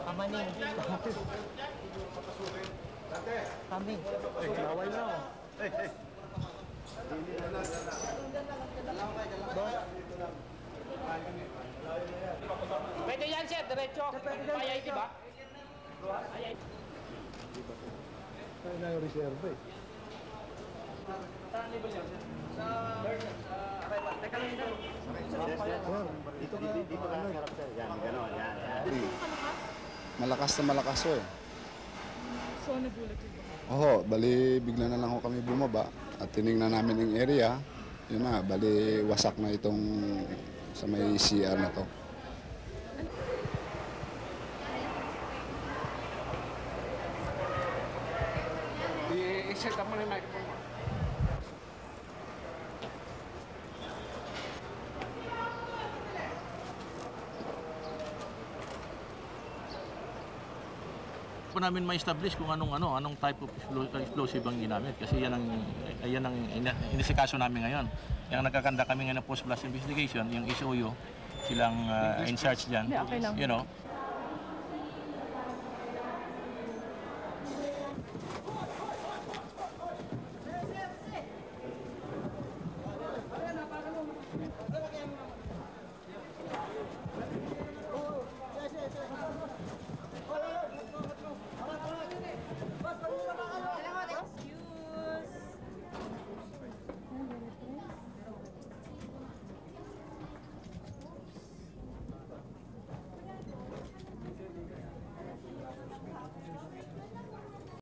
Kamaning. Kami. Bawal na ako. Pwede yan, sir. Diretso. Payay, di ba? Payay. Kaya na yung reserve eh. Saan level yan, sir? Sa arrival. Teka lang yun. Dito ka harap sir. Yan, gano'n. Yan. Malakas na malakas eh. So, nagulat yung ba? Oo, bali bigla na lang ho kami bumaba at tinignan namin yung area. Yun na, bali wasak na itong sa may CR na to. I-set up mo na yung microphone mo. Po namin ma-establish kung anong type of explosive ang ginamit kasi yan ang inisikaso namin ngayon. Yung nagkakanda kami ngayon ng post-blast investigation, yung SOU, silang in charge dyan. Okay lang. You know,